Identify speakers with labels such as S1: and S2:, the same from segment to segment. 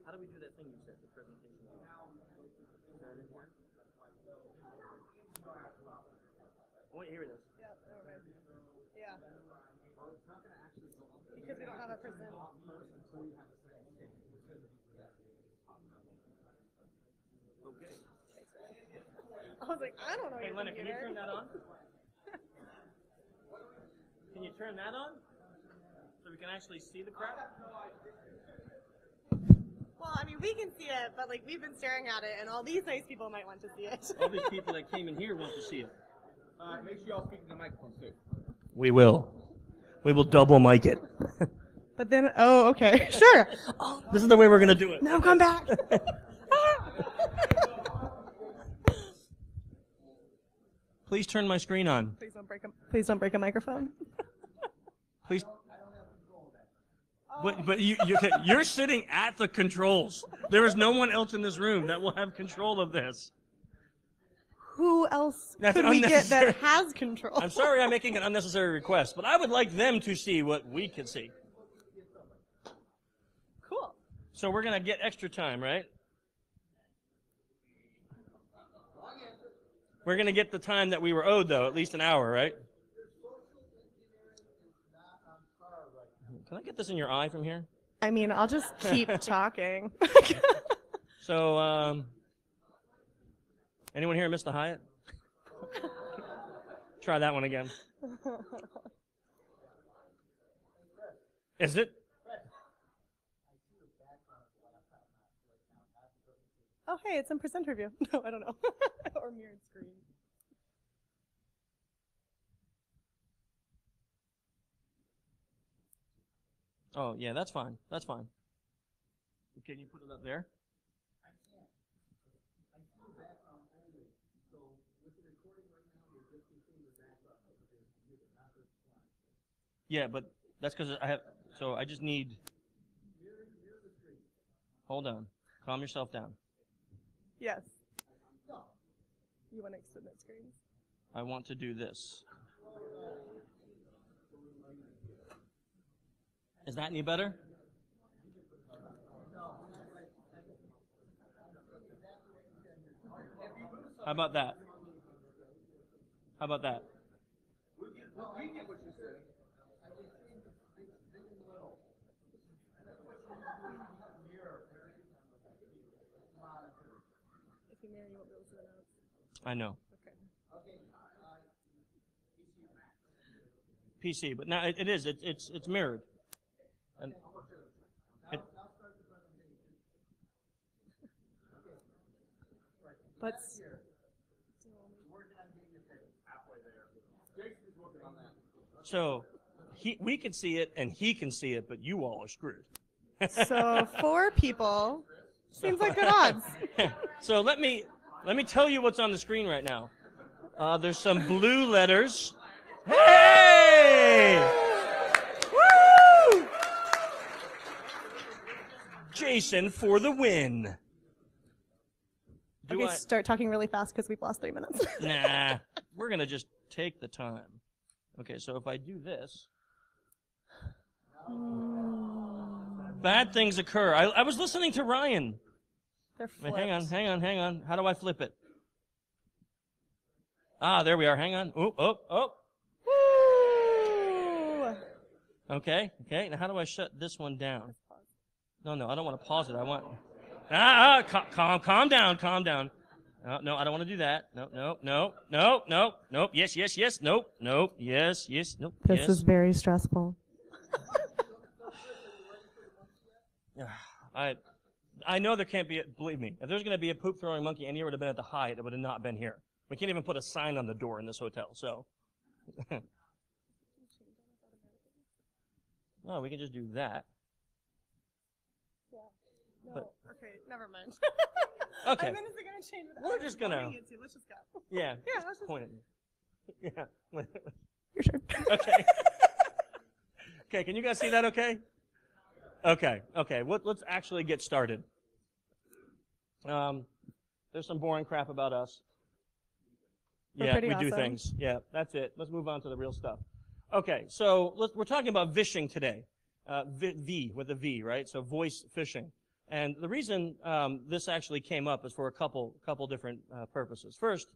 S1: How do we do that thing you said, the presentation? Is that in here? Oh, wait, here it is.
S2: Yeah, okay. Yeah. Because we don't have a present.
S1: Okay.
S2: I was like, I don't know.
S1: Hey,
S2: your
S1: Leonard, can you
S2: computer.
S1: turn that on? Can you turn that on? So we can actually see the crap?
S2: Well, I mean, we can see it, but like we've been staring at it, and all these nice people might want to see it.
S1: All these people that came in here want to see it.
S3: Make sure y'all speak to the microphone too.
S1: We will. We will double mic it.
S2: But then, oh, okay, sure.
S1: Oh, this is the way we're going to do it.
S2: No, come back.
S1: Please turn my screen on.
S2: Please don't break a microphone.
S1: Please. But you're sitting at the controls. There is no one else in this room that will have control of this.
S2: Who else
S1: That's
S2: could we get
S1: unnecessary.
S2: that has control?
S1: I'm sorry I'm making an unnecessary request, but I would like them to see what we can see.
S2: Cool.
S1: So we're going to get extra time, right? We're going to get the time that we were owed, though, at least an hour, right? Can I get this in your eye from here?
S2: I mean, I'll just keep talking.
S1: So, anyone here miss the Hyatt? Try that one again. Is it?
S2: Oh, hey, it's in presenter view. No, I don't know. Or mirrored screen.
S1: Oh, yeah, that's fine. That's fine. Can you put it up there?
S3: I can't. I see the background only. So with the recording right now, you're just seeing the background of the computer, not the slide.
S1: Yeah, but that's because I have. So I just need.
S3: Mirror the screen.
S1: Hold on. Calm yourself down.
S2: Yes.
S3: No.
S2: You want to extend that screen?
S1: I want to do this. Is that any better? How about that? How about that?
S3: We get what you're saying.
S2: If you mirror, you won't be able to see the notes.
S1: I know.
S2: Okay.
S1: PC, but now it is. It's mirrored. And
S2: But
S1: so we can see it and he can see it, but you all are screwed.
S2: so 4 people seems like good odds.
S1: So let me tell you what's on the screen right now. There's some blue letters. Hey! Woo! Jason for the win.
S2: Okay, start talking really fast because we've lost 3 minutes.
S1: Nah, we're going to just take the time. Okay, so if I do this, bad things occur. I was listening to Ryan.
S2: They're
S1: Wait,
S2: flipped.
S1: hang on. How do I flip it? Ah, there we are. Hang on. Oh.
S2: Woo!
S1: Okay. Now how do I shut this one down? No, I don't want to pause it. I want... calm down. No, I don't want to do that. Nope. Yes. Nope. Yes. Nope.
S2: This
S1: yes.
S2: is very stressful.
S1: I know there can't be, believe me, if there's going to be a poop throwing monkey anywhere, it would have been at the Hyatt. It would have not been here. We can't even put a sign on the door in this hotel, so. No, we can just do that.
S2: Yeah. No.
S1: But-
S2: Okay, never mind.
S1: Okay.
S2: I meant it's going to change.
S1: We're just gonna-
S2: Let's just go.
S1: Yeah.
S2: Yeah, let's just.
S1: Point at me. Yeah.
S2: You're sure.
S1: Okay. Okay, can you guys see that okay? Okay. Let's actually get started. There's some boring crap about us.
S2: We're
S1: Yeah,
S2: pretty
S1: we do
S2: awesome.
S1: things. Yeah, that's it. Let's move on to the real stuff. Okay, so we're talking about vishing today. V with a V, right? So voice phishing. And the reason this actually came up is for a couple different purposes. First,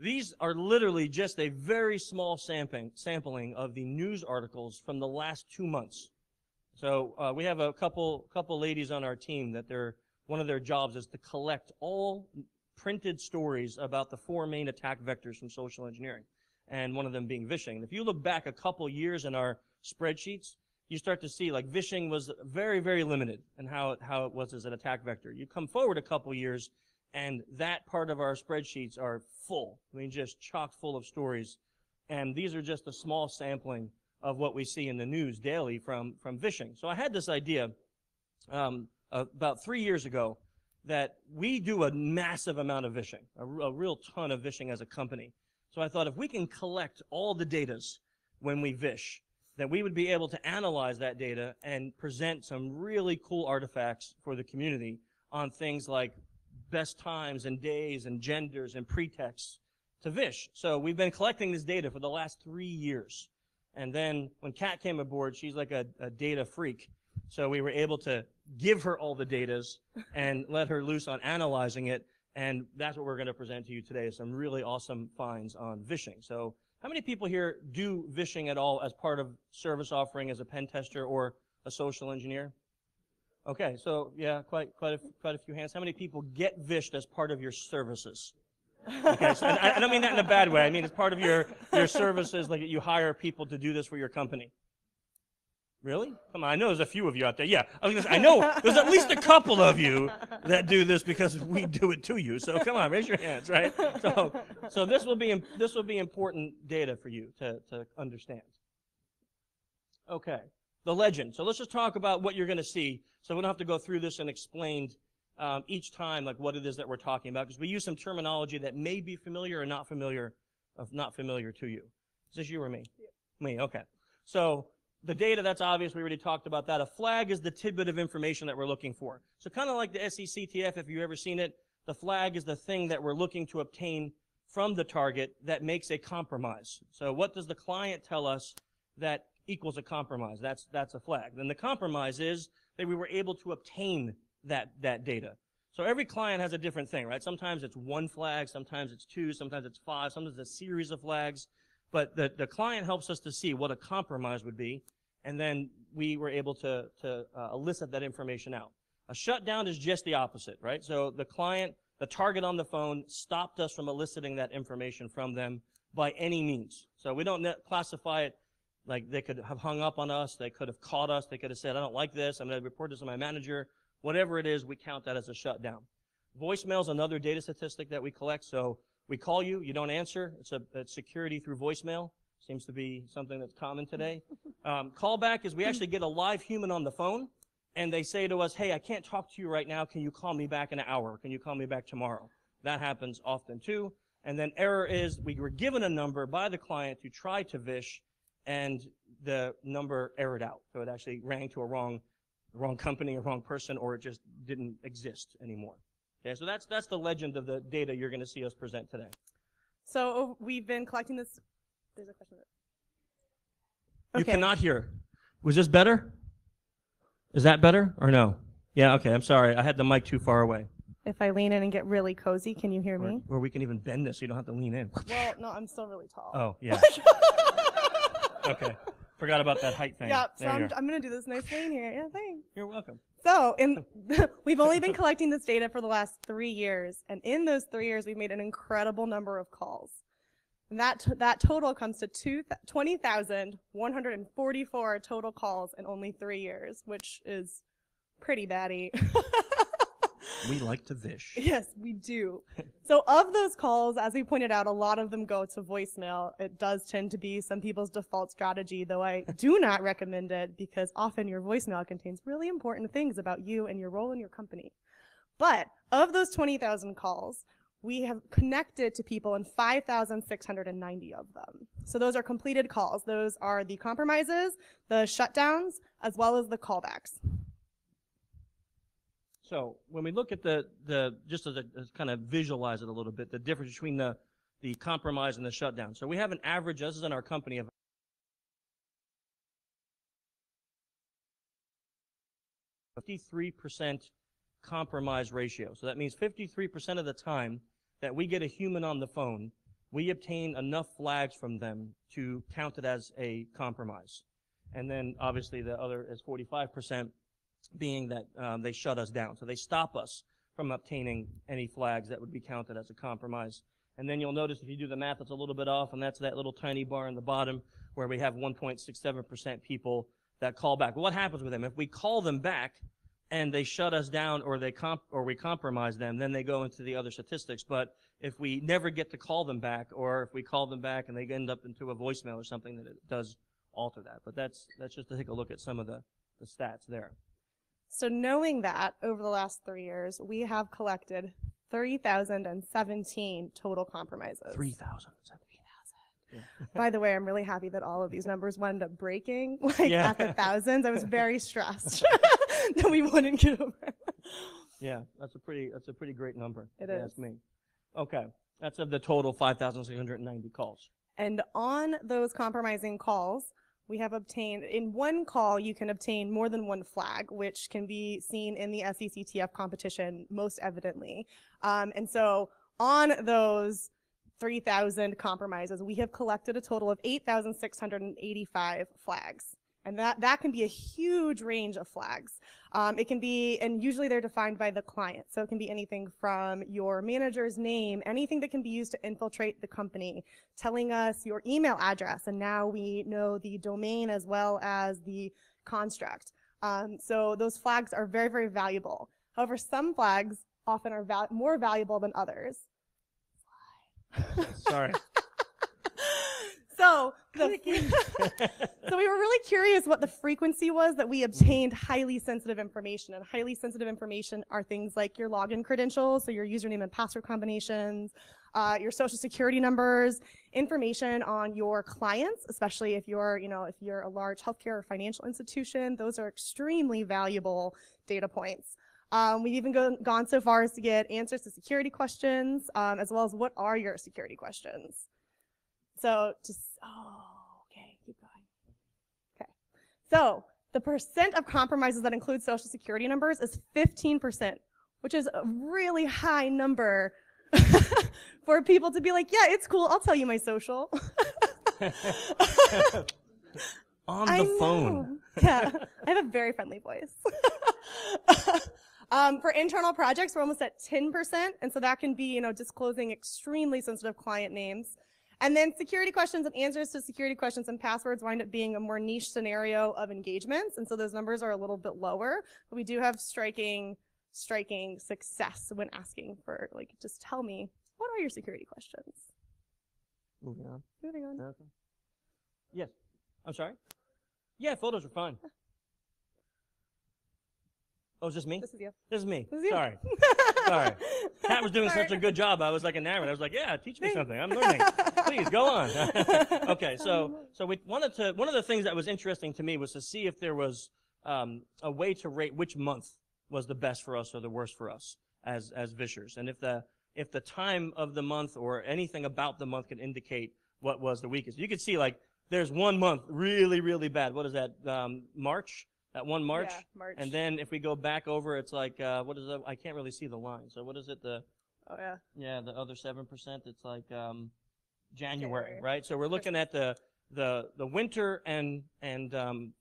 S1: these are literally just a very small sampling of the news articles from the last 2 months. So we have a couple ladies on our team that one of their jobs is to collect all printed stories about the 4 main attack vectors from social engineering, and one of them being vishing. And if you look back a couple years in our spreadsheets, you start to see like vishing was very, very limited in how it was as an attack vector. You come forward a couple years, and that part of our spreadsheets are full. I mean, just chock full of stories. And these are just a small sampling of what we see in the news daily from vishing. So I had this idea about 3 years ago that we do a massive amount of vishing, a real ton of vishing as a company. So I thought if we can collect all the datas when we vish, that we would be able to analyze that data and present some really cool artifacts for the community on things like best times and days and genders and pretexts to vish. So we've been collecting this data for the last 3 years. And then when Kat came aboard, she's like a data freak. So we were able to give her all the datas and let her loose on analyzing it. And that's what we're going to present to you today, some really awesome finds on vishing. So how many people here do vishing at all as part of service offering as a pen tester or a social engineer? Okay, so yeah, quite a few hands. How many people get vished as part of your services? Okay, so I don't mean that in a bad way. I mean it's part of your services, like you hire people to do this for your company. Really? Come on, I know there's a few of you out there. Yeah, I know there's at least a couple of you that do this because we do it to you. So come on, raise your hands, right? So this will be important data for you to understand. Okay, the legend. So let's just talk about what you're going to see, so we don't have to go through this and explain each time like what it is that we're talking about, because we use some terminology that may be familiar or not familiar to you. Is this you or me? Yeah. Me. Okay. So the data, that's obvious. We already talked about that. A flag is the tidbit of information that we're looking for. So kind of like the SECTF, if you've ever seen it, the flag is the thing that we're looking to obtain from the target that makes a compromise. So what does the client tell us that equals a compromise? That's a flag. Then the compromise is that we were able to obtain that data. So every client has a different thing, right? Sometimes it's 1 flag, sometimes it's 2, sometimes it's 5, sometimes it's a series of flags. But the client helps us to see what a compromise would be, and then we were able to elicit that information out. A shutdown is just the opposite, right? So the client, the target on the phone, stopped us from eliciting that information from them by any means. So we don't classify it like they could have hung up on us, they could have caught us, they could have said, I don't like this, I'm going to report this to my manager. Whatever it is, we count that as a shutdown. Voicemail is another data statistic that we collect. So we call you, you don't answer. It's security through voicemail. Seems to be something that's common today. Callback is we actually get a live human on the phone, and they say to us, hey, I can't talk to you right now. Can you call me back in an hour? Can you call me back tomorrow? That happens often too. And then error is we were given a number by the client to try to vish, and the number errored out. So it actually rang to a wrong company, a wrong person, or it just didn't exist anymore. Okay, so that's the legend of the data you're going to see us present today.
S2: So we've been collecting this. There's a question.
S1: You cannot hear. Was this better? Is that better or no? Yeah, okay, I'm sorry. I had the mic too far away.
S2: If I lean in and get really cozy, can you hear me?
S1: Or we can even bend this so you don't have to lean in.
S2: Well, no, I'm still really tall.
S1: Oh, yeah. Okay. Forgot about that height thing.
S2: Yeah, so I'm going to do this nice lean here. Yeah, thanks.
S1: You're welcome.
S2: So we've only been collecting this data for the last 3 years, and in those 3 years, we've made an incredible number of calls. And that total comes to 20,144 total calls in only 3 years, which is pretty batty.
S1: We like to vish.
S2: Yes, we do. So of those calls, as we pointed out, a lot of them go to voicemail. It does tend to be some people's default strategy, though I do not recommend it because often your voicemail contains really important things about you and your role in your company. But of those 20,000 calls, we have connected to people in 5,690 of them. So those are completed calls. Those are the compromises, the shutdowns, as well as the callbacks.
S1: So when we look at just as kind of visualize it a little bit, the difference between the compromise and the shutdown. So we have an average, this is in our company, of 53% compromise ratio. So that means 53% of the time that we get a human on the phone, we obtain enough flags from them to count it as a compromise. And then obviously the other is 45% being that they shut us down. So they stop us from obtaining any flags that would be counted as a compromise. And then you'll notice if you do the math, it's a little bit off, and that's that little tiny bar in the bottom where we have 1.67% people that call back. What happens with them? If we call them back and they shut us down or we compromise them, then they go into the other statistics. But if we never get to call them back, or if we call them back and they end up into a voicemail or something, then it does alter that. But that's just to take a look at some of the stats there.
S2: So knowing that, over the last 3 years, we have collected 3,017 total compromises.
S1: 3,000.
S2: Yeah. By the way, I'm really happy that all of these numbers wound up breaking, at the thousands. I was very stressed that we wouldn't get over.
S1: Yeah, that's a pretty great number.
S2: It is.
S1: That's me. Okay, that's of the total 5,690 calls.
S2: And on those compromising calls, we have obtained, in one call, you can obtain more than one flag, which can be seen in the SECTF competition most evidently. And so on those 3,000 compromises, we have collected a total of 8,685 flags. And that can be a huge range of flags. It can be, and usually they're defined by the client. So it can be anything from your manager's name, anything that can be used to infiltrate the company, telling us your email address, and now we know the domain as well as the construct. So those flags are very, very valuable. However, some flags often are more valuable than others.
S1: Sorry.
S2: So we were really curious what the frequency was that we obtained highly sensitive information. And highly sensitive information are things like your login credentials, so your username and password combinations, your social security numbers, information on your clients, especially if you're a large healthcare or financial institution. Those are extremely valuable data points. We've even gone so far as to get answers to security questions, as well as what are your security questions. So okay, keep going. Okay. So the percent of compromises that include social security numbers is 15%, which is a really high number for people to be like, yeah, it's cool, I'll tell you my social.
S1: On the phone.
S2: Yeah, I have a very friendly voice. For internal projects, we're almost at 10%, and so that can be, disclosing extremely sensitive client names. And then security questions and answers to security questions and passwords wind up being a more niche scenario of engagements, and so those numbers are a little bit lower. But we do have striking success when asking for, just tell me, what are your security questions?
S1: Moving on.
S2: Okay.
S1: Yes. I'm sorry? Yeah, photos are fine. Oh, is this me?
S2: This is you.
S1: This is me.
S2: This is you.
S1: Sorry. Sorry. Pat was doing such a good job. I was like enamored. I was like, yeah, teach me something. I'm learning. Please, go on. Okay, so we wanted to, one of the things that was interesting to me was to see if there was a way to rate which month was the best for us or the worst for us as Vishers. And if the time of the month or anything about the month can indicate what was the weakest. You could see, there's one month really, really bad. What is that, March? That one March?
S2: Yeah, March.
S1: And then if we go back over, it's like, what is it? I can't really see the line. So what is it? Oh,
S2: yeah.
S1: Yeah, the other 7%, it's like January, right? So we're looking at the winter and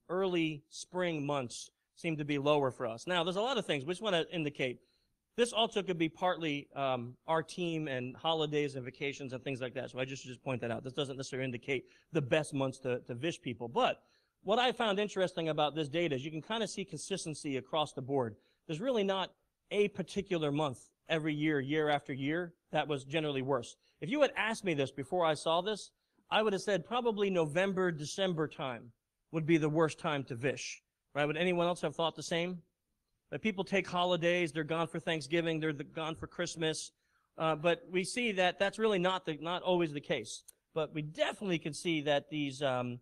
S1: early spring months seem to be lower for us. Now, there's a lot of things. We just want to indicate. This also could be partly our team and holidays and vacations and things like that. So I just point that out. This doesn't necessarily indicate the best months to Vish people. But what I found interesting about this data is you can kind of see consistency across the board. There's really not a particular month every year, year after year, that was generally worse. If you had asked me this before I saw this, I would have said probably November, December time would be the worst time to Vish. Right? Would anyone else have thought the same? That people take holidays, they're gone for Thanksgiving, they're gone for Christmas, but we see that that's really not always the case. But we definitely can see that these, the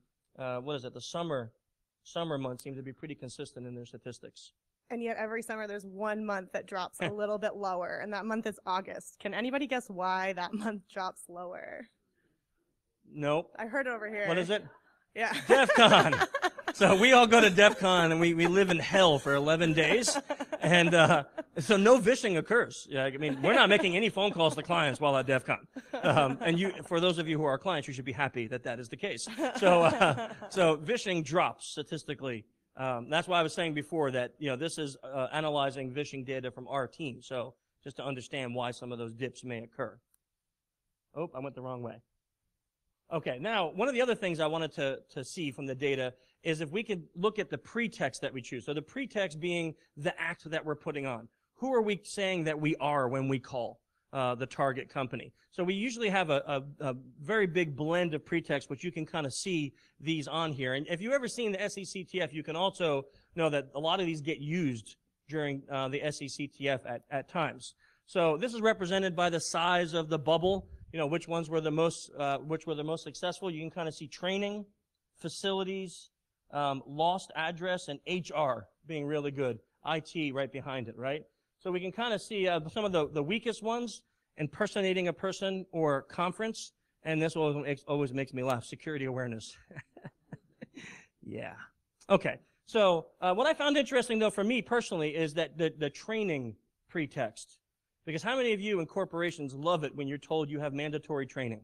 S1: summer months seem to be pretty consistent in their statistics.
S2: And yet every summer there's one month that drops a little bit lower, and that month is August. Can anybody guess why that month drops lower?
S1: Nope.
S2: I heard it over here.
S1: What is it?
S2: Yeah.
S1: DEF CON. So we all go to DEF CON and we live in hell for 11 days. And so no vishing occurs. Yeah, I mean, we're not making any phone calls to clients while at DEF CON. And for those of you who are clients, you should be happy that that is the case. So vishing drops statistically. That's why I was saying before that, this is analyzing vishing data from our team. So just to understand why some of those dips may occur. Oh, I went the wrong way. Okay, now, one of the other things I wanted to see from the data is if we could look at the pretext that we choose. So the pretext being the act that we're putting on. Who are we saying that we are when we call the target company? So we usually have a very big blend of pretext, which you can kind of see these on here. And if you've ever seen the SECTF, you can also know that a lot of these get used during the SECTF at times. So this is represented by the size of the bubble. Which ones were the most successful. You can kind of see training, facilities, lost address, and HR being really good. IT right behind it, right? So we can kind of see some of the weakest ones: impersonating a person or conference. And this always makes me laugh: security awareness. Yeah. Okay. So what I found interesting, though, for me personally, is that the training pretext. Because how many of you in corporations love it when you're told you have mandatory training?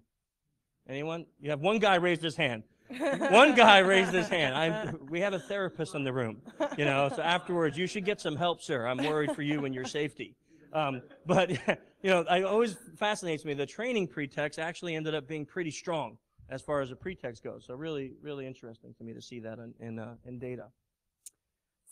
S1: Anyone? You have one guy raised his hand. One guy raised his hand. We have a therapist in the room, so afterwards, you should get some help, sir. I'm worried for you and your safety. But it always fascinates me. The training pretext actually ended up being pretty strong as far as the pretext goes. So really, really interesting to me to see that in data.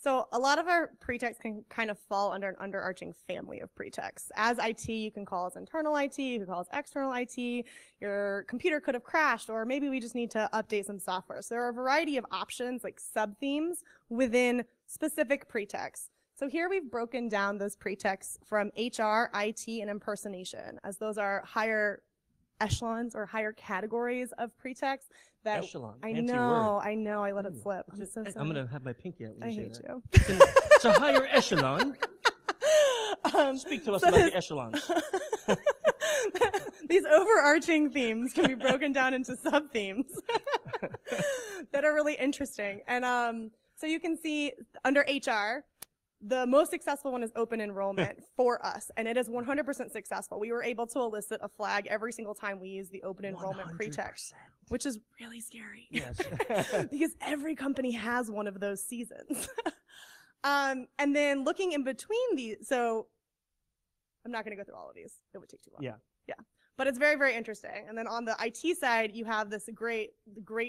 S2: So a lot of our pretexts can kind of fall under an underarching family of pretexts. As IT, you can call us internal IT, you can call us external IT, your computer could have crashed, or maybe we just need to update some software. So there are a variety of options, like sub-themes, within specific pretexts. So here we've broken down those pretexts from HR, IT, and impersonation, as those are higher echelons or higher categories of pretext.
S1: Echelon,
S2: I
S1: fancy
S2: know,
S1: word.
S2: I let it slip. I'm so sorry.
S1: I'm going to have my pinky out when
S2: I
S1: you
S2: hate
S1: say
S2: you.
S1: that. It's a higher echelon. Speak to us about the echelons.
S2: These overarching themes can be broken down into sub-themes that are really interesting. And so you can see under HR, the most successful one is open enrollment for us, and it is 100% successful. We were able to elicit a flag every single time we use the open enrollment
S1: 100%.
S2: pretext, which is really scary.
S1: Yes.
S2: Because every company has one of those seasons. And then looking in between these, so I'm not going to go through all of these. It would take too long.
S1: Yeah.
S2: Yeah. But it's very, very interesting. And then on the IT side, you have this great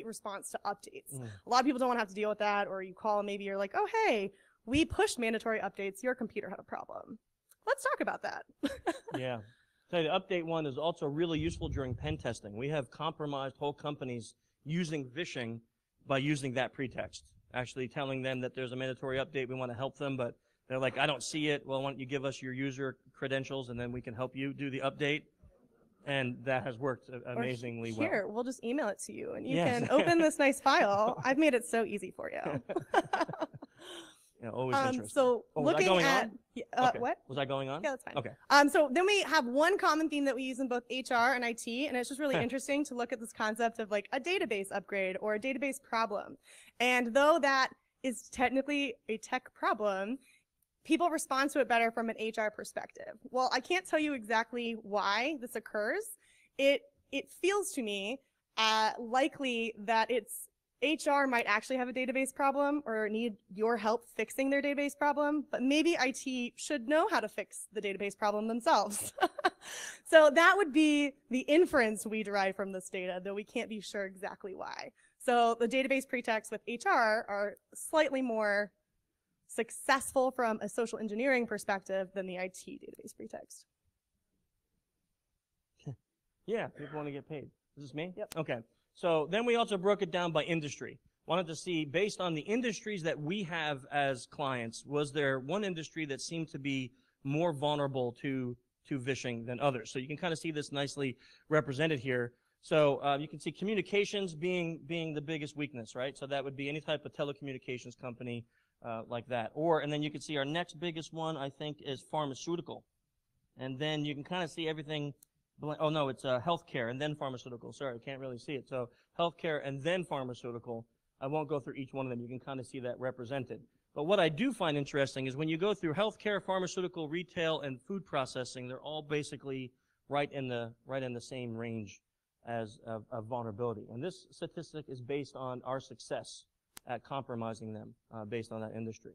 S2: response to updates. A lot of people don't want to have to deal with that, or you call and maybe you're like, oh, hey, we pushed mandatory updates. Your computer had a problem. Let's talk about that.
S1: Yeah. So the update one is also really useful during pen testing. We have compromised whole companies using vishing by using that pretext. Actually telling them that there's a mandatory update, we want to help them, but they're like, I don't see it. Well, why don't you give us your user credentials and then we can help you do the update. And that has worked amazingly well.
S2: Here, we'll just email it to you and you
S1: Yes.
S2: can open this nice file. I've made it so easy for you.
S1: Always interesting.
S2: So looking at
S1: okay.
S2: what?
S1: Was I going on?
S2: Yeah, that's fine.
S1: Okay.
S2: So then we have one common theme that we use in both HR and IT, and it's just really interesting to look at this concept of like a database upgrade or a database problem. And though that is technically a tech problem, people respond to it better from an HR perspective. Well, I can't tell you exactly why this occurs. It feels to me likely that HR might actually have a database problem or need your help fixing their database problem, but maybe IT should know how to fix the database problem themselves. So that would be the inference we derive from this data, though we can't be sure exactly why. So the database pretexts with HR are slightly more successful from a social engineering perspective than the IT database pretext.
S1: Yeah, people want to get paid. Is this me?
S2: Yep.
S1: Okay. So then we also broke it down by industry. Wanted to see, based on the industries that we have as clients, was there one industry that seemed to be more vulnerable to vishing than others? So you can kind of see this nicely represented here. So you can see communications being the biggest weakness, right? So that would be any type of telecommunications company like that. And then you can see our next biggest one, I think, is pharmaceutical. And then you can kind of see everything. Oh, no, it's healthcare and then pharmaceutical. Sorry, I can't really see it. So healthcare and then pharmaceutical. I won't go through each one of them. You can kind of see that represented. But what I do find interesting is when you go through healthcare, pharmaceutical, retail, and food processing, they're all basically right in the same range as of vulnerability. And this statistic is based on our success at compromising them based on that industry.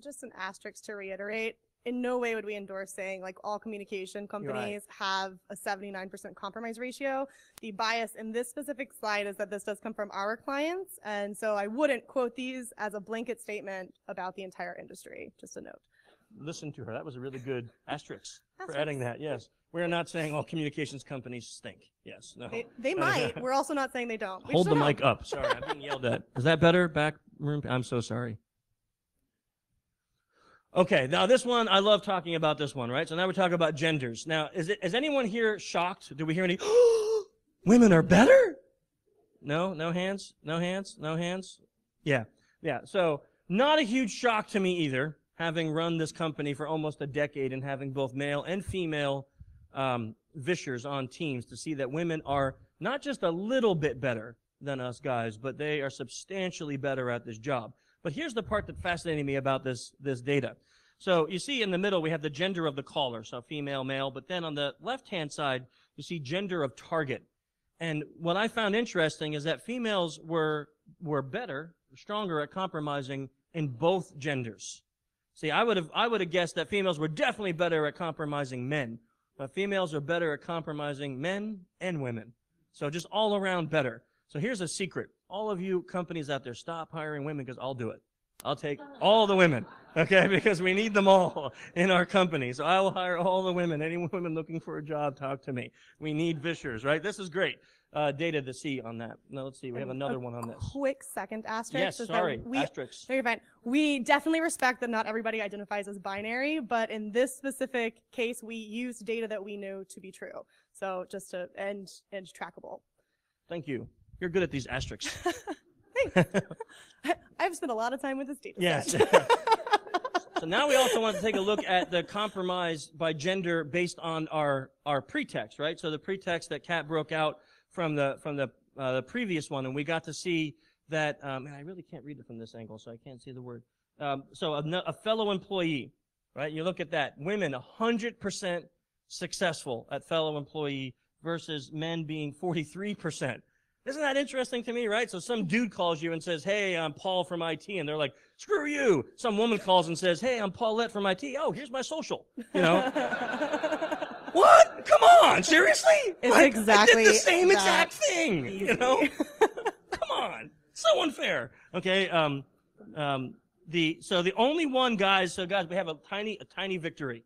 S2: Just an asterisk to reiterate, in no way would we endorse saying like all communication companies have a 79% compromise ratio. The bias in this specific slide is that this does come from our clients, and so I wouldn't quote these as a blanket statement about the entire industry, just a note.
S1: Listen to her. That was a really good asterisk for adding that, yes. We're not saying all communications companies stink. Yes, no.
S2: They might. We're also not saying they don't.
S1: Hold the mic up. Sorry, I'm being yelled at. Is that better? Back room? I'm so sorry. Okay, now this one, I love talking about this one, right? So now we're talking about genders. Now, is anyone here shocked? Do we hear any, women are better? No? No hands? No hands? No hands? Yeah. So not a huge shock to me either, having run this company for almost a decade and having both male and female vishers on teams to see that women are not just a little bit better than us guys, but they are substantially better at this job. But here's the part that fascinated me about this data. So you see in the middle, we have the gender of the caller, so female, male, but then on the left-hand side, you see gender of target. And what I found interesting is that females were better, stronger at compromising in both genders. See, I would have guessed that females were definitely better at compromising men, but females are better at compromising men and women. So just all around better. So here's a secret. All of you companies out there, stop hiring women because I'll do it. I'll take all the women, okay, because we need them all in our company. So I will hire all the women. Any women looking for a job, talk to me. We need vishers, right? This is great data to see on that. Now, let's see. We have another one on this.
S2: Quick second asterisk.
S1: Yes, sorry, asterisk.
S2: No, you're fine. We definitely respect that not everybody identifies as binary, but in this specific case, we used data that we know to be true. So just to end trackable.
S1: Thank you. You're good at these asterisks.
S2: Thanks. I've spent a lot of time with this data
S1: yes.
S2: set.
S1: So now we also want to take a look at the compromise by gender based on our pretext, right? So the pretext that Kat broke out from the previous one, and we got to see that, and I really can't read it from this angle, so I can't see the word. So a fellow employee, right? You look at that. Women, 100% successful at fellow employee versus men being 43%. Isn't that interesting to me, right? So some dude calls you and says, hey, I'm Paul from IT, and they're like, screw you. Some woman calls and says, hey, I'm Paulette from IT. Oh, here's my social, you know? What? Come on, seriously?
S2: It's exactly
S1: I did the same exact thing, easy. You know? Come on, so unfair. Okay, so the only one, guys, we have a tiny victory.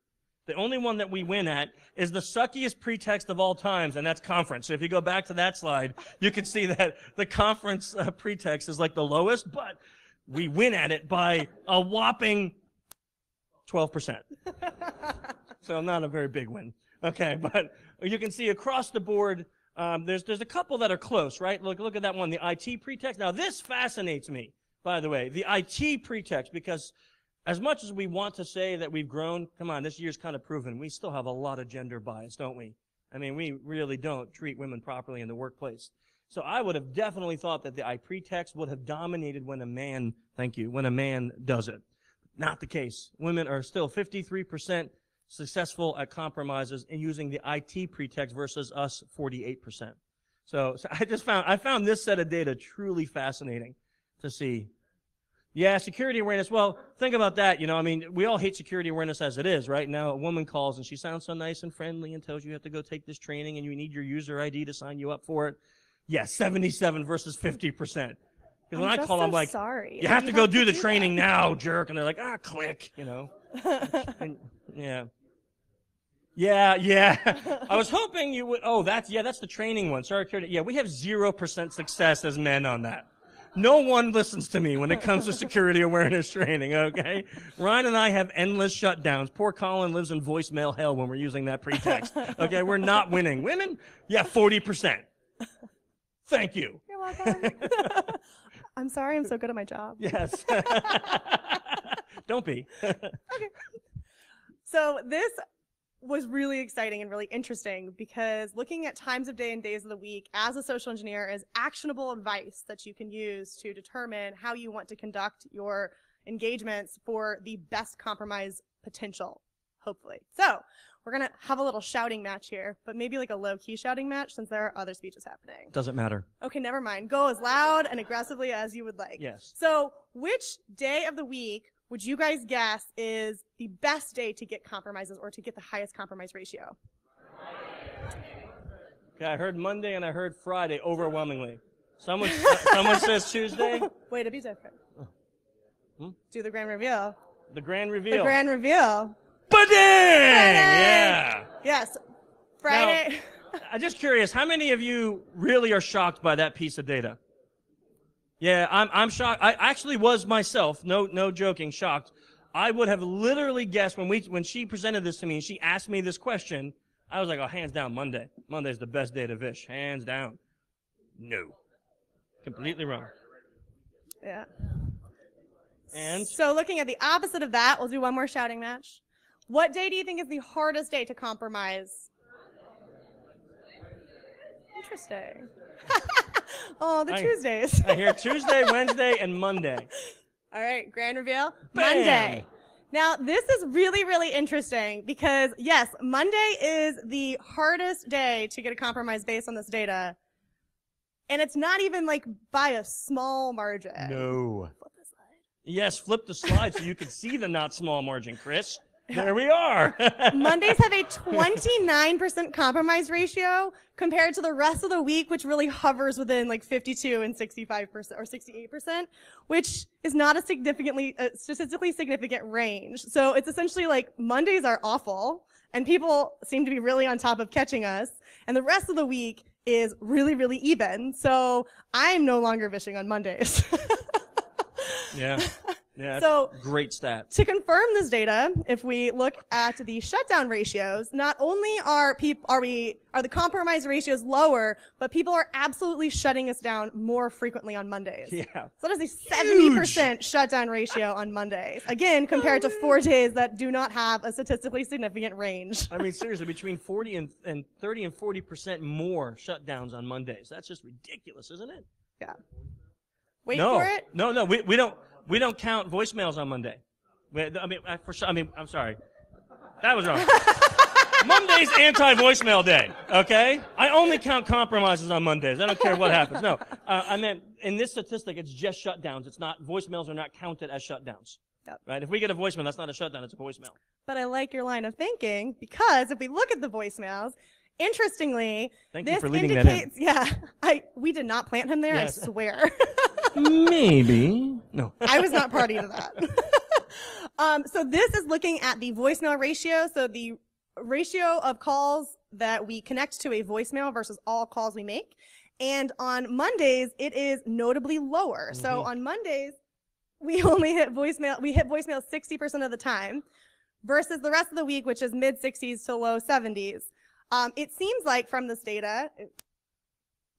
S1: The only one that we win at is the suckiest pretext of all times, and that's conference. So if you go back to that slide, you can see that the conference pretext is like the lowest, but we win at it by a whopping 12%. So not a very big win. Okay, but you can see across the board, there's a couple that are close, right? Look at that one, the IT pretext. Now this fascinates me, by the way, the IT pretext, because as much as we want to say that we've grown, come on, this year's kind of proven, we still have a lot of gender bias, don't we? I mean, we really don't treat women properly in the workplace. So I would have definitely thought that the I pretext would have dominated when a man, when a man does it. Not the case. Women are still 53% successful at compromises and using the IT pretext versus us 48%. So I found this set of data truly fascinating to see. Yeah, security awareness. Well, think about that. You know, I mean, we all hate security awareness as it is, right? Now a woman calls and she sounds so nice and friendly and tells you have to go take this training and you need your user ID to sign you up for it. Yeah, 77 versus 50%. Because when I call, I'm like,
S2: sorry.
S1: you have to go do the training now, jerk. And they're like, click, you know. And, yeah. I was hoping you would. Oh, that's the training one. Sorry, yeah, we have 0% success as men on that. No one listens to me when it comes to security awareness training, okay? Ryan and I have endless shutdowns. Poor Colin lives in voicemail hell when we're using that pretext, okay? We're not winning. Women? Yeah, 40%. Thank you.
S2: You're welcome. I'm sorry I'm so good at my job.
S1: Yes. Don't be.
S2: Okay. So this was really exciting and really interesting because looking at times of day and days of the week as a social engineer is actionable advice that you can use to determine how you want to conduct your engagements for the best compromise potential, hopefully. So we're going to have a little shouting match here, but maybe like a low-key shouting match since there are other speeches happening.
S1: Doesn't matter.
S2: Okay, never mind. Go as loud and aggressively as you would like.
S1: Yes.
S2: So which day of the week would you guys guess is the best day to get compromises or to get the highest compromise ratio?
S1: Okay, I heard Monday and I heard Friday overwhelmingly. Someone says Tuesday.
S2: Way to be different.
S1: Hmm?
S2: Do the grand reveal.
S1: The grand reveal.
S2: The grand reveal.
S1: Ba-ding!
S2: Friday!
S1: Yeah.
S2: Yes. Friday.
S1: Now, I'm just curious, how many of you really are shocked by that piece of data? Yeah, I'm shocked. I actually was myself, no joking, shocked. I would have literally guessed when she presented this to me and she asked me this question, I was like, oh, hands down, Monday. Monday's the best day to fish, hands down. No. Completely wrong.
S2: Yeah.
S1: And?
S2: So looking at the opposite of that, we'll do one more shouting match. What day do you think is the hardest day to compromise? Interesting. Oh, the Tuesdays.
S1: I hear Tuesday, Wednesday, and Monday.
S2: All right, grand reveal.
S1: Bam!
S2: Monday. Now, this is really, really interesting because, yes, Monday is the hardest day to get a compromise based on this data. And it's not even like by a small margin.
S1: No.
S2: Flip the slide.
S1: Yes, flip the slide so you can see the not small margin, Chris. There we are.
S2: Mondays have a 29% compromise ratio compared to the rest of the week, which really hovers within like 52 and 65% or 68%, which is not a statistically significant range. So it's essentially like Mondays are awful and people seem to be really on top of catching us. And the rest of the week is really, really even. So I'm no longer fishing on Mondays.
S1: Yeah. Yeah,
S2: so
S1: great stat.
S2: To confirm this data, if we look at the shutdown ratios, not only are the compromise ratios lower, but people are absolutely shutting us down more frequently on Mondays.
S1: Yeah.
S2: So that is a 70% shutdown ratio on Mondays. Again, compared to 4 days that do not have a statistically significant range.
S1: I mean, seriously, between 30 and 40% more shutdowns on Mondays. That's just ridiculous, isn't it?
S2: Yeah. Wait for it.
S1: No, we don't count voicemails on Monday. I'm sorry. That was wrong. Monday's anti-voicemail day, okay? I only count compromises on Mondays. I don't care what happens. No, I meant in this statistic, it's just shutdowns. It's not, voicemails are not counted as shutdowns.
S2: Yep.
S1: Right? If we get a voicemail, that's not a shutdown, it's a voicemail.
S2: But I like your line of thinking because if we look at the voicemails, interestingly,
S1: Thank
S2: this
S1: you for leading that in.
S2: Yeah, we did not plant him there, yes. I swear.
S1: Maybe. No.
S2: I was not party to that. So this is looking at the voicemail ratio. So the ratio of calls that we connect to a voicemail versus all calls we make. And on Mondays, it is notably lower. Mm-hmm. So on Mondays, we only hit voicemail. We hit voicemail 60% of the time versus the rest of the week, which is mid 60s to low 70s. It seems like from this data,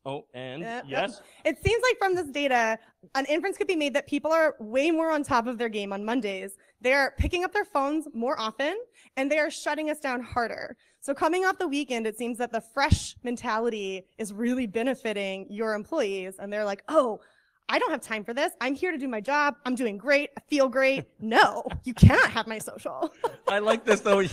S1: yes?
S2: It seems like from this data, an inference could be made that people are way more on top of their game on Mondays. They're picking up their phones more often, and they are shutting us down harder. So coming off the weekend, it seems that the fresh mentality is really benefiting your employees, and they're like, oh, I don't have time for this. I'm here to do my job. I'm doing great. I feel great. No, you cannot have my social.
S1: I like this, though.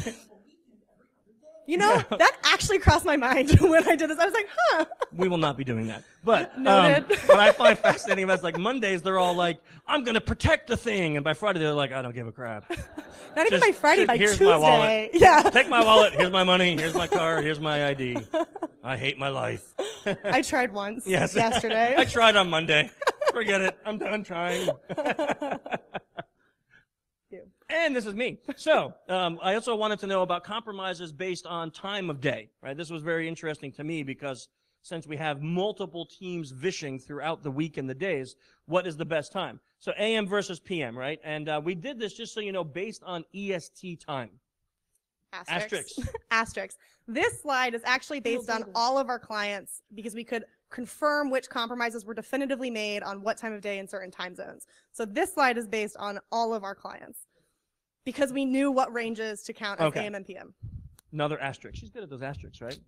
S2: You know, that actually crossed my mind when I did this. I was like, huh.
S1: We will not be doing that. But
S2: Noted.
S1: what I find fascinating about like Mondays, they're all like, I'm going to protect the thing. And by Friday, they're like, I don't give a crap.
S2: Not even by Friday, by
S1: here's
S2: Tuesday.
S1: My wallet.
S2: Yeah.
S1: Take my wallet. Here's my money. Here's my car. Here's my ID. I hate my life.
S2: I tried once
S1: yes.
S2: yesterday.
S1: I tried on Monday. Forget it. I'm done trying. And this is me. So I also wanted to know about compromises based on time of day, right? This was very interesting to me because since we have multiple teams fishing throughout the week and the days, what is the best time? So AM versus PM, right? And we did this just so you know, based on EST time. Asterisks.
S2: Asterisks. This slide is actually based on all of our clients because we could confirm which compromises were definitively made on what time of day in certain time zones. So this slide is based on all of our clients because we knew what ranges to count as AM and PM.
S1: Another asterisk. She's good at those asterisks, right?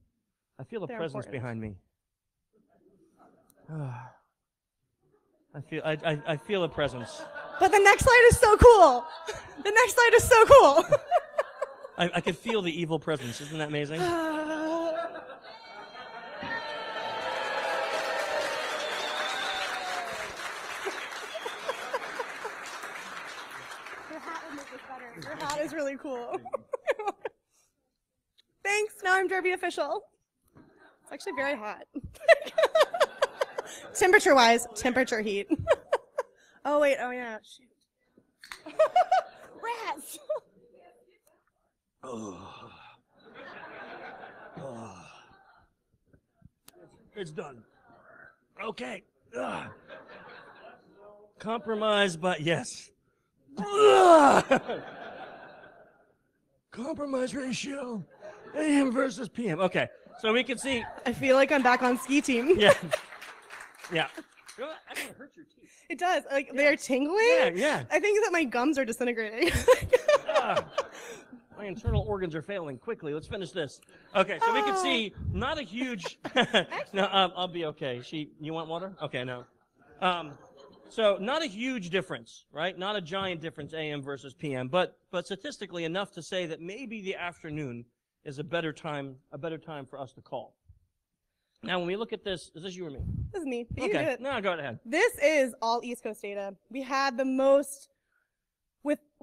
S1: I feel a presence behind me. I feel a presence.
S2: But the next slide is so cool. The next slide is so cool.
S1: I can feel the evil presence. Isn't that amazing?
S2: Your hat is really cool. Thanks. Now I'm Derby official. It's actually very hot. Temperature-wise, temperature heat. Oh, wait. Oh, yeah. Shoot. Rats.
S1: It's done. Okay. Compromise, but yes. Compromise ratio, AM versus PM. Okay, so we can see.
S2: I feel like I'm back on ski team.
S1: Yeah. Yeah. I can hurt your teeth.
S2: It does. Like, they're tingling?
S1: Yeah.
S2: I think that my gums are disintegrating.
S1: My internal organs are failing quickly. Let's finish this. Okay, so we can see not a huge. No, I'll be okay. You want water? Okay, no. So not a huge difference, right? Not a giant difference, AM versus PM, but statistically enough to say that maybe the afternoon is a better time for us to call. Now, when we look at this, is this you or me?
S2: This is me. You
S1: Okay.
S2: can do it.
S1: No, go ahead.
S2: This is all East Coast data. We had the most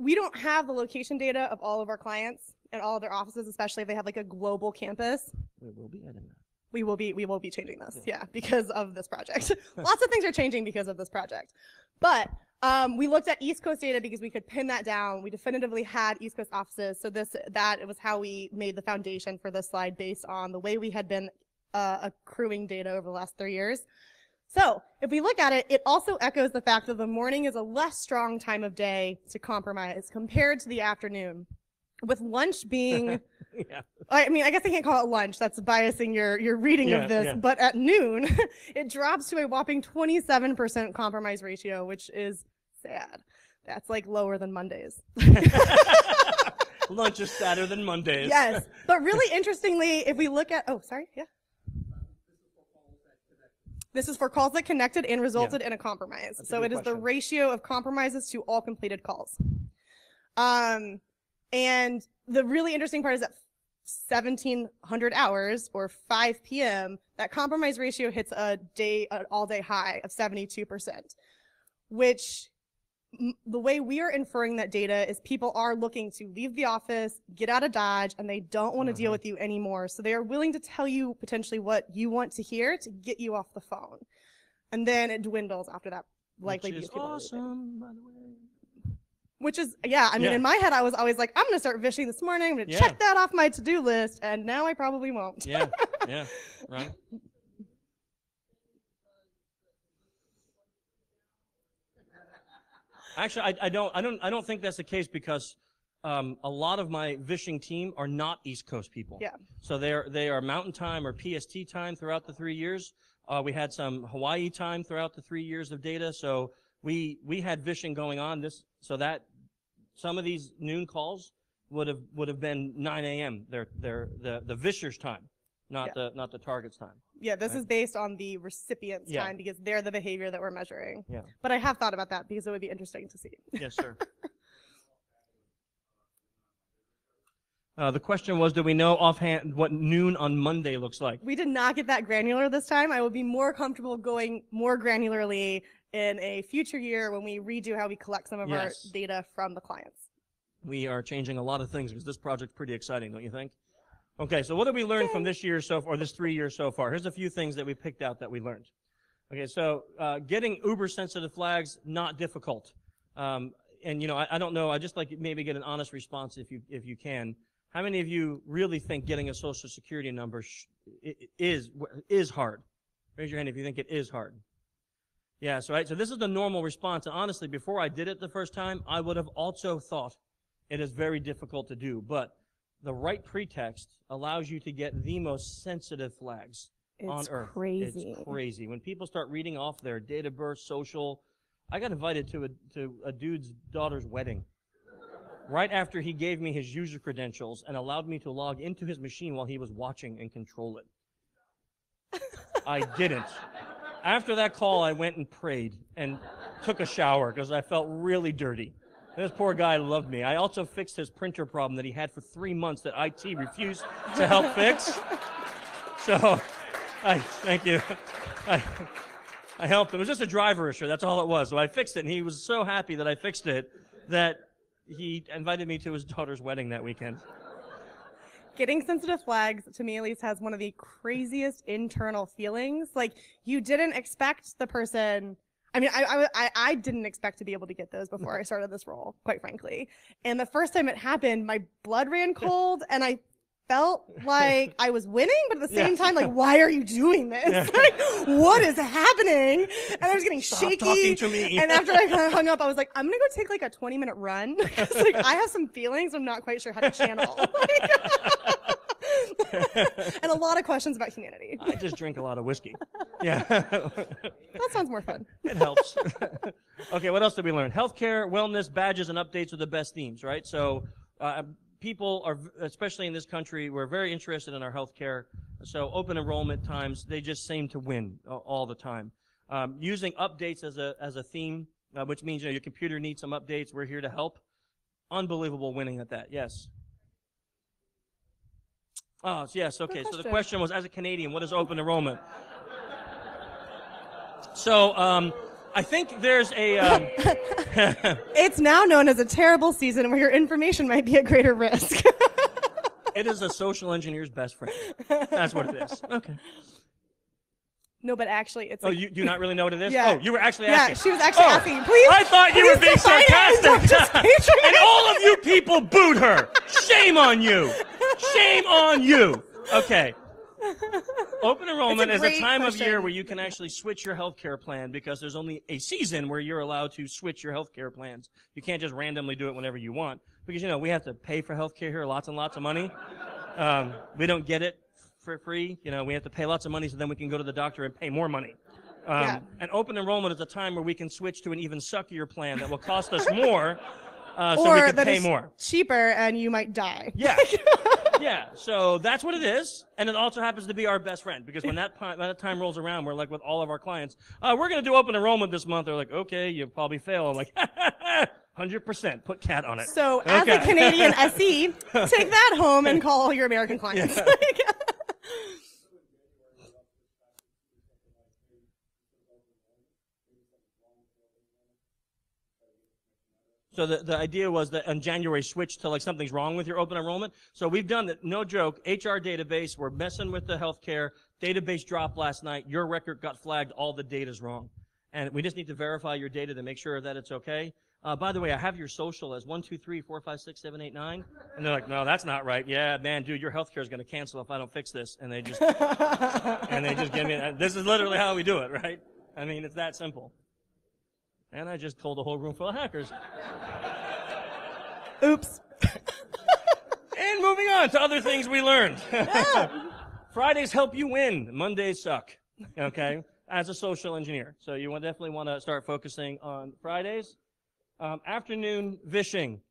S2: we don't have the location data of all of our clients and all of their offices, especially if they have like a global campus.
S1: We will be adding that.
S2: We will be changing this, yeah, because of this project. Lots of things are changing because of this project. But we looked at East Coast data because we could pin that down. We definitively had East Coast offices, so it was how we made the foundation for this slide based on the way we had been accruing data over the last 3 years. So if we look at it, it also echoes the fact that the morning is a less strong time of day to compromise compared to the afternoon, with lunch being,
S1: Yeah.
S2: I mean, I guess I can't call it lunch. That's biasing your reading of this.
S1: Yeah.
S2: But at noon, it drops to a whopping 27% compromise ratio, which is sad. That's like lower than Mondays.
S1: Lunch is sadder than Mondays.
S2: Yes. But really interestingly, if we look at, oh, sorry, yeah. This is for calls that connected and resulted in a compromise.
S1: That's a
S2: so
S1: good
S2: it is the
S1: question.
S2: ratio of compromises to all completed calls. And the really interesting part is that 1700 hours or 5 p.m., that compromise ratio hits an all-day high of 72%, which the way we are inferring that data is people are looking to leave the office, get out of Dodge, and they don't want to deal with you anymore. So they are willing to tell you potentially what you want to hear to get you off the phone. And then it dwindles after that, likely
S1: Which is
S2: because people
S1: awesome, by the way.
S2: Which is, yeah, I mean, in my head, I was always like, I'm going to start fishing this morning. I'm going to check that off my to-do list. And now I probably won't.
S1: Yeah, right. Actually, I don't think that's the case because a lot of my fishing team are not East Coast people.
S2: Yeah.
S1: So they are Mountain Time or PST time throughout the 3 years. We had some Hawaii time throughout the 3 years of data. So we had fishing going on so that some of these noon calls would have been 9 a.m. the Vishers time, not the target's time.
S2: Yeah, this is based on the recipient's time because they're the behavior that we're measuring.
S1: Yeah.
S2: But I have thought about that because it would be interesting to see.
S1: Yes, sir. The question was, do we know offhand what noon on Monday looks like?
S2: We did not get that granular this time. I will be more comfortable going more granularly in a future year when we redo how we collect some of our data from the clients.
S1: We are changing a lot of things because this project's pretty exciting, don't you think? Okay, so what did we learn from this year so far, or this 3 years so far? Here's a few things that we picked out that we learned. Okay, so getting uber-sensitive flags, not difficult. And, you know, I don't know, I just like maybe get an honest response if you can. How many of you really think getting a social security number is hard? Raise your hand if you think it is hard. Yeah, so this is the normal response. And honestly, before I did it the first time, I would have also thought it is very difficult to do. But the right pretext allows you to get the most sensitive flags on earth.
S2: Crazy.
S1: It's crazy. When people start reading off their date of birth, social, I got invited to a dude's daughter's wedding right after he gave me his user credentials and allowed me to log into his machine while he was watching and control it. I didn't. After that call, I went and prayed and took a shower because I felt really dirty. This poor guy loved me. I also fixed his printer problem that he had for 3 months that IT refused to help fix. So, thank you. I helped him. It was just a driver issue. That's all it was. So I fixed it, and he was so happy that I fixed it that he invited me to his daughter's wedding that weekend.
S2: Getting sensitive flags, to me at least, has one of the craziest internal feelings. Like, you didn't expect the person. I mean, I didn't expect to be able to get those before I started this role, quite frankly. And the first time it happened, my blood ran cold, and I felt like I was winning, but at the same time, like, why are you doing this?
S1: Yeah.
S2: Like, what is happening? And I was getting
S1: Stop
S2: shaky.
S1: talking to me.
S2: And after I hung up, I was like, I'm gonna go take like a 20-minute run. Because like, I have some feelings I'm not quite sure how to channel. And a lot of questions about humanity.
S1: I just drink a lot of whiskey. Yeah.
S2: That sounds more fun.
S1: It helps. Okay, what else did we learn? Healthcare, wellness, badges, and updates are the best themes, right? So people are, especially in this country, we're very interested in our healthcare. So open enrollment times, they just seem to win all the time. Using updates as a theme, which means your computer needs some updates. We're here to help. Unbelievable winning at that. Yes. Oh, yes. Okay. So the question was, as a Canadian, what is open enrollment? So I think there's a.
S2: It's now known as a terrible season where your information might be at greater risk.
S1: It is a social engineer's best friend. That's what it is. Okay.
S2: No, but actually, it's.
S1: Oh, you do not really know what it is?
S2: Yeah.
S1: Oh, you were actually asking.
S2: Yeah, she was actually asking. Please.
S1: I thought you were being sarcastic. And all of you people booed her. Shame on you. Shame on you. Okay. Open enrollment is a time of year where you can actually switch your healthcare plan because there's only a season where you're allowed to switch your healthcare plans. You can't just randomly do it whenever you want because, we have to pay for healthcare here, lots and lots of money. We don't get it for free. We have to pay lots of money so then we can go to the doctor and pay more money. And open enrollment is a time where we can switch to an even suckier plan that will cost us more so we can pay more.
S2: Cheaper and you might die.
S1: Yeah. Yeah, so that's what it is, and it also happens to be our best friend because when that time rolls around, we're like with all of our clients, we're going to do open enrollment this month. They're like, okay, you'll probably fail. I'm like, 100%, put cat on it.
S2: So as a Canadian SE, take that home and call your American clients. Yeah.
S1: So the idea was that in January, switch to like something's wrong with your open enrollment. So we've done that, no joke, HR database, we're messing with the healthcare, database dropped last night, your record got flagged, all the data's wrong. And we just need to verify your data to make sure that it's okay. By the way, I have your social as 1, 2, 3, 4, 5, 6, 7, 8, 9. And they're like, no, that's not right. Yeah, man, dude, your healthcare is going to cancel if I don't fix this. And they just give me, this is literally how we do it, right? I mean, it's that simple. And I just told a whole room full of hackers.
S2: Oops.
S1: And moving on to other things we learned. Fridays help you win. Mondays suck. Okay? As a social engineer. So you definitely want to start focusing on Fridays. Afternoon vishing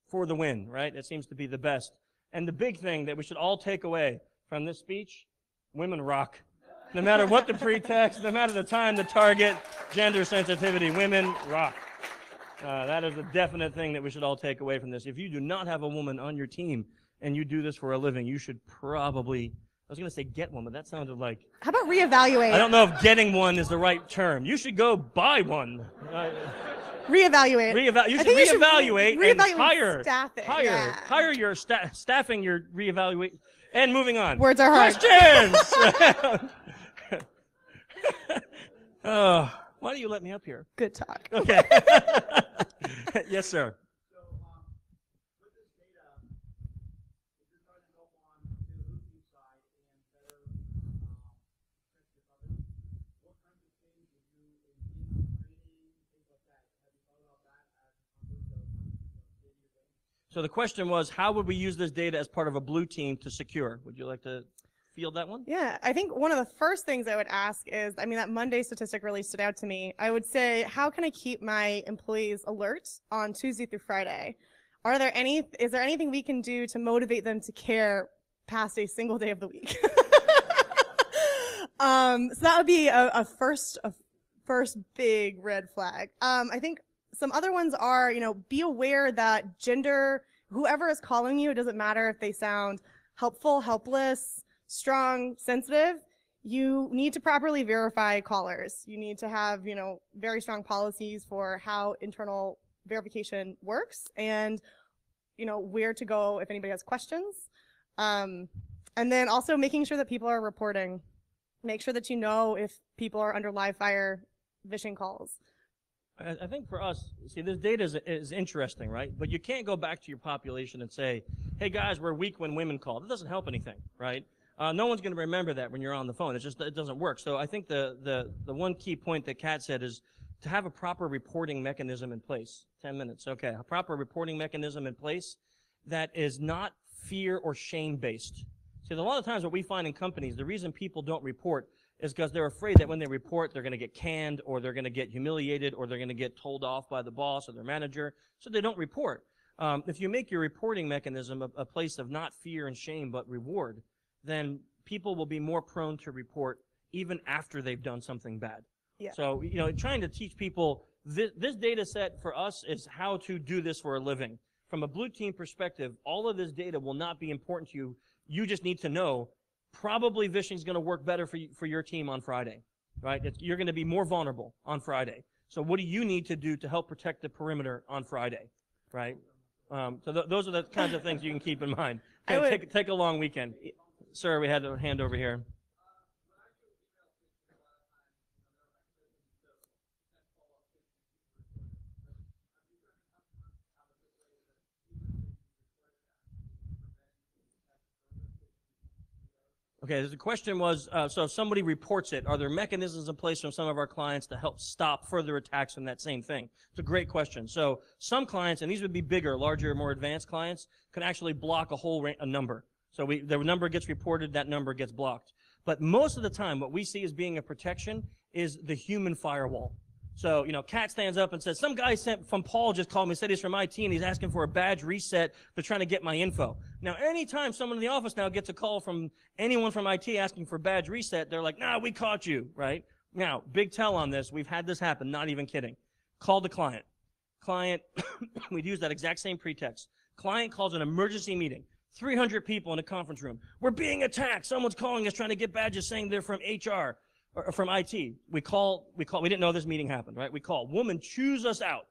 S1: for the win, right? It seems to be the best. And the big thing that we should all take away from this speech, women rock. No matter what the pretext, no matter the time, the target, gender sensitivity, women rock. That is a definite thing that we should all take away from this. If you do not have a woman on your team and you do this for a living, you should probably, I was going to say get one, but that sounded like...
S2: How about reevaluate?
S1: I don't know if getting one is the right term. You should go buy one.
S2: Reevaluate.
S1: You should reevaluate and hire.
S2: Staffing.
S1: Hire your staffing, your reevaluate. And moving on.
S2: Words are hard.
S1: Questions! Oh, why don't you let me up here?
S2: Good talk.
S1: Okay. Yes, sir.
S3: So, with this data, if you're trying to go on to the hosting side and better protect others, what kinds of things would you in training, things like that? Have you thought about that as on those data?
S1: So the question was, how would we use this data as part of a blue team to secure? Would you like to field that one?
S2: Yeah, I think one of the first things I would ask is, that Monday statistic really stood out to me. I would say, how can I keep my employees alert on Tuesday through Friday? Is there anything we can do to motivate them to care past a single day of the week? So that would be a first big red flag. I think some other ones are, be aware that gender, whoever is calling you, it doesn't matter if they sound helpful, helpless, strong, sensitive, you need to properly verify callers. You need to have, very strong policies for how internal verification works and, where to go if anybody has questions. And then also making sure that people are reporting. Make sure that you know if people are under live fire phishing calls.
S1: I think for us, see, this data is interesting, right? But you can't go back to your population and say, hey guys, we're weak when women call. That doesn't help anything, right? No one's going to remember that when you're on the phone. It doesn't work. So I think the one key point that Kat said is to have a proper reporting mechanism in place. 10 minutes, okay. A proper reporting mechanism in place that is not fear or shame based. See, a lot of times what we find in companies, the reason people don't report is because they're afraid that when they report, they're going to get canned, or they're going to get humiliated, or they're going to get told off by the boss or their manager, so they don't report. If you make your reporting mechanism a place of not fear and shame, but reward, then people will be more prone to report even after they've done something bad.
S2: Yeah.
S1: So, trying to teach people, this data set for us is how to do this for a living. From a blue team perspective, all of this data will not be important to you. You just need to know probably phishing is going to work better for your team on Friday, right? You're going to be more vulnerable on Friday. So what do you need to do to help protect the perimeter on Friday, right? Those are the kinds of things you can keep in mind. Okay, take a long weekend. Sir, we had a hand over here. Okay, the question was, so if somebody reports it, are there mechanisms in place from some of our clients to help stop further attacks from that same thing? It's a great question. So some clients, and these would be bigger, larger, more advanced clients, can actually block a number. So the number gets reported, that number gets blocked. But most of the time, what we see as being a protection is the human firewall. So, Kat stands up and says, some guy from Paul just called me, said he's from IT, and he's asking for a badge reset. They're trying to get my info. Now, anytime someone in the office now gets a call from anyone from IT asking for badge reset, they're like, nah, we caught you, right? Now, big tell on this. We've had this happen, not even kidding. Call the client. Client, we'd use that exact same pretext. Client calls an emergency meeting. 300 people in a conference room. We're being attacked. Someone's calling us trying to get badges saying they're from HR. Or from IT. We didn't know this meeting happened, right? We call. Woman chews us out.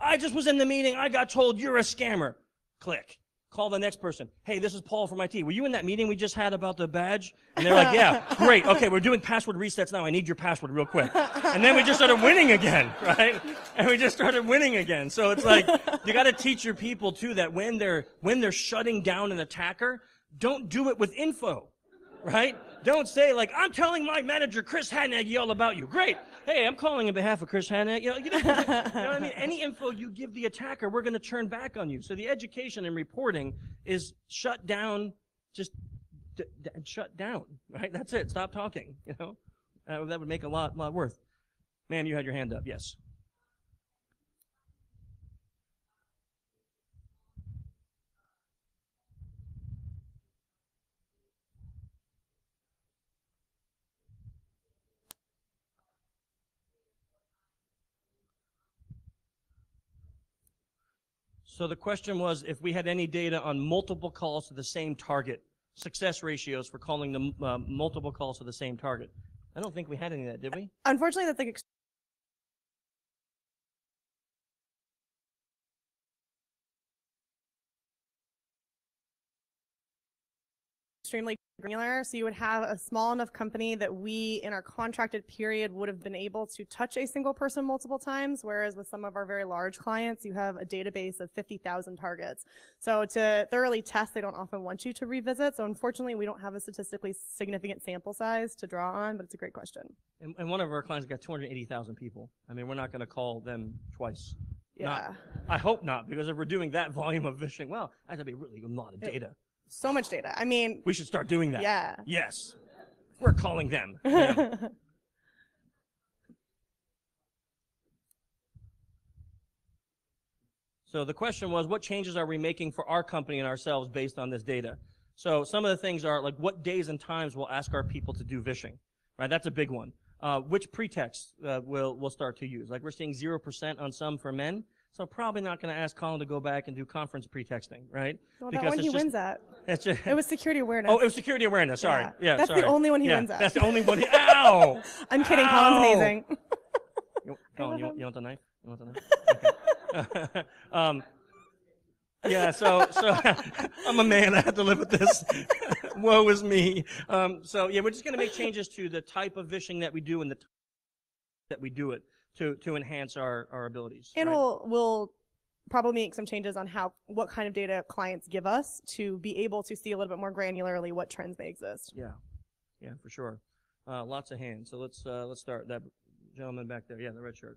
S1: I just was in the meeting. I got told you're a scammer. Click. Call the next person. Hey, this is Paul from IT. Were you in that meeting we just had about the badge? And they're like, yeah, great. Okay, we're doing password resets now. I need your password real quick. And then we just started winning again, right? And we just started winning again. So it's like, you got to teach your people too that when they're shutting down an attacker, don't do it with info. Right? Don't say like, I'm telling my manager, Chris Hadnagy, all about you. Great. Hey, I'm calling on behalf of Chris Hadnagy. You know what I mean? Any info you give the attacker, we're going to turn back on you. So the education and reporting is shut down, just shut down, right? That's it. Stop talking, That would make a lot worth. Ma'am, you had your hand up. Yes. So the question was if we had any data on multiple calls to the same target, success ratios for calling the multiple calls to the same target. I don't think we had any of that, did we?
S2: Unfortunately, that's like extremely granular. So you would have a small enough company that we, in our contracted period, would have been able to touch a single person multiple times, whereas with some of our very large clients, you have a database of 50,000 targets. So to thoroughly test, they don't often want you to revisit. So unfortunately, we don't have a statistically significant sample size to draw on, but it's a great question.
S1: And one of our clients got 280,000 people. I mean, we're not going to call them twice.
S2: Yeah.
S1: I hope not, because if we're doing that volume of phishing, well, that'd be really a lot of data.
S2: So much data. I mean,
S1: we should start doing that.
S2: Yeah.
S1: Yes. We're calling them. Yeah. So the question was, what changes are we making for our company and ourselves based on this data? So some of the things are like, what days and times we'll ask our people to do phishing, right? That's a big one. Which pretext we'll start to use? Like we're seeing 0% on some for men, so probably not going to ask Colin to go back and do conference pretexting, right?
S2: Well, that one he wins at. It was security awareness.
S1: Oh, it was security awareness. Sorry. Yeah,
S2: that's
S1: sorry.
S2: the only one he wins at.
S1: That's the only one. Ow!
S2: I'm kidding.
S1: Ow!
S2: Colin's amazing.
S1: Colin, you want the knife? You want the knife? Okay. Yeah, so I'm a man. I have to live with this. Woe is me. So yeah, we're just going to make changes to the type of vishing that we do and the that we do it to enhance our abilities.
S2: And
S1: right?
S2: we'll probably make some changes on what kind of data clients give us to be able to see a little bit more granularly what trends may exist.
S1: Yeah, for sure. Lots of hands. So let's start. That gentleman back there. Yeah, the red shirt.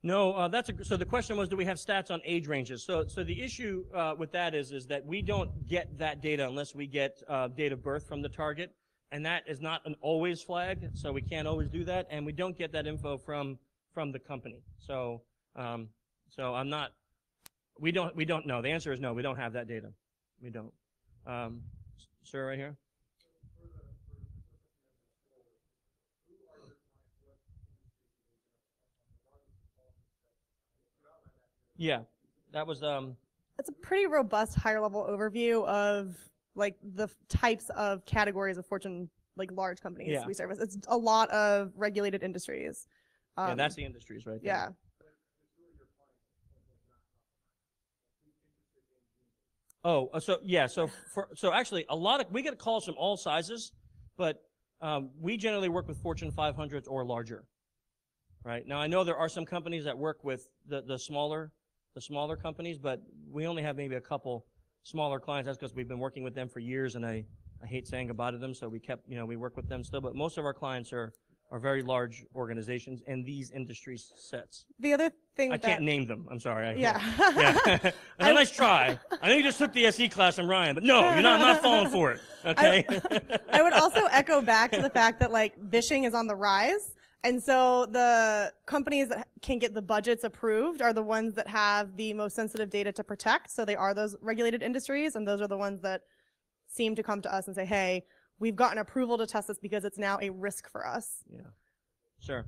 S1: No, so the question was, do we have stats on age ranges? So the issue with that is that we don't get that data unless we get date of birth from the target, and that is not an always flag, so we can't always do that, and we don't get that info from the company. So we don't know. The answer is no. We don't have that data. We don't. Sir, right here. Yeah, that was
S2: It's a pretty robust higher level overview of like the types of categories of Fortune large companies we service. It's a lot of regulated industries.
S1: Yeah, that's the industries right there.
S2: Yeah.
S1: Oh, so actually we get calls from all sizes, but we generally work with Fortune 500s or larger. Right? Now I know there are some companies that work with the smaller companies, but we only have maybe a couple smaller clients. That's because we've been working with them for years, and I hate saying goodbye to them, so we work with them still. But most of our clients are very large organizations in these industry sets.
S2: The other thing
S1: I can't name them. I'm sorry.
S2: Yeah.
S1: A nice try. I know you just took the SE class from Ryan, but no, you're not. I'm not falling for it. Okay.
S2: I would also echo back to the fact that vishing is on the rise. And so the companies that can get the budgets approved are the ones that have the most sensitive data to protect. So they are those regulated industries, and those are the ones that seem to come to us and say, hey, we've gotten approval to test this because it's now a risk for us.
S1: Yeah, sure.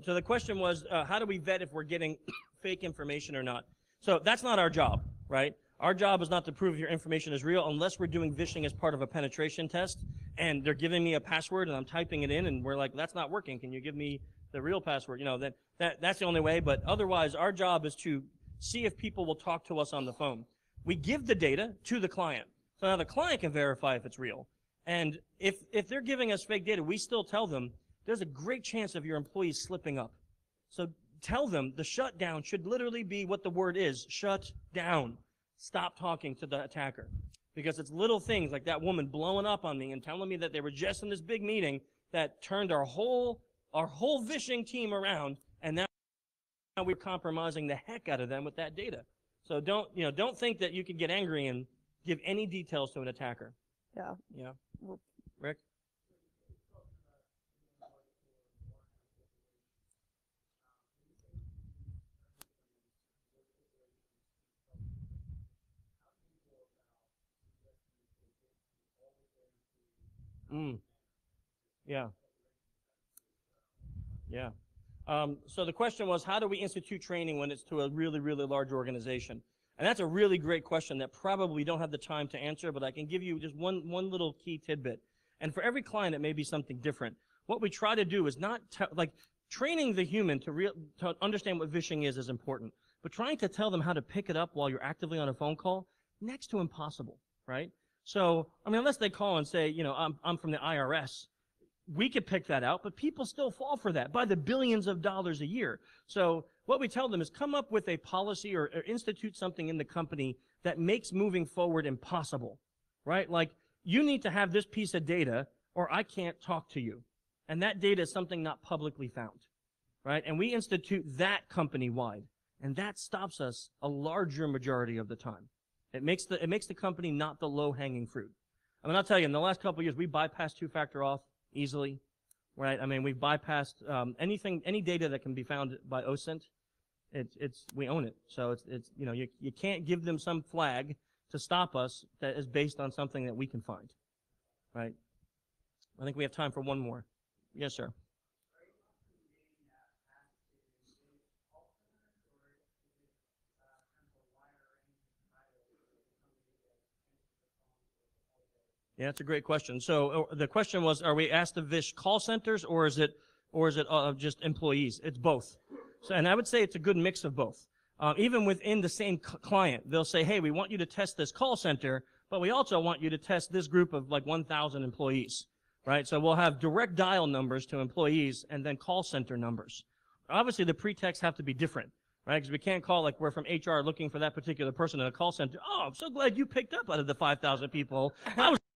S1: So the question was, how do we vet if we're getting fake information or not? So that's not our job, right? Our job is not to prove your information is real unless we're doing vishing as part of a penetration test and they're giving me a password and I'm typing it in and we're like, that's not working. Can you give me the real password? That's the only way. But otherwise, our job is to see if people will talk to us on the phone. We give the data to the client. So now the client can verify if it's real. And if they're giving us fake data, we still tell them there's a great chance of your employees slipping up. So tell them the shutdown should literally be what the word is, shut down. Stop talking to the attacker. Because it's little things like that woman blowing up on me and telling me that they were just in this big meeting that turned our whole vishing team around, and now we're compromising the heck out of them with that data. So don't think that you can get angry and give any details to an attacker.
S2: Yeah.
S1: Yeah. Rick? Yeah. So the question was, how do we institute training when it's to a really, really large organization? And that's a really great question that probably we don't have the time to answer, but I can give you just one little key tidbit. And for every client, it may be something different. What we try to do is not training the human to understand what vishing is important, but trying to tell them how to pick it up while you're actively on a phone call, next to impossible, right? So, unless they call and say, I'm from the IRS, we could pick that out, but people still fall for that by the billions of dollars a year. So what we tell them is come up with a policy or institute something in the company that makes moving forward impossible, right? Like, you need to have this piece of data or I can't talk to you. And that data is something not publicly found, right? And we institute that company-wide, and that stops us a larger majority of the time. It makes the company not the low-hanging fruit. I'll tell you, in the last couple of years, we bypassed two-factor auth easily. right? I mean, we've bypassed any data that can be found by OSINT. We own it. So it's you know, you can't give them some flag to stop us that is based on something that we can find, right? I think we have time for one more. Yes, sir. Yeah, that's a great question. So the question was, are we asked to fish call centers, or is it just employees? It's both. So, and I would say it's a good mix of both. Even within the same client, they'll say, hey, we want you to test this call center, but we also want you to test this group of like 1,000 employees, right? So we'll have direct dial numbers to employees and then call center numbers. Obviously, the pretexts have to be different, right? Because we can't call like we're from HR looking for that particular person in a call center. Oh, I'm so glad you picked up out of the 5,000 people. I was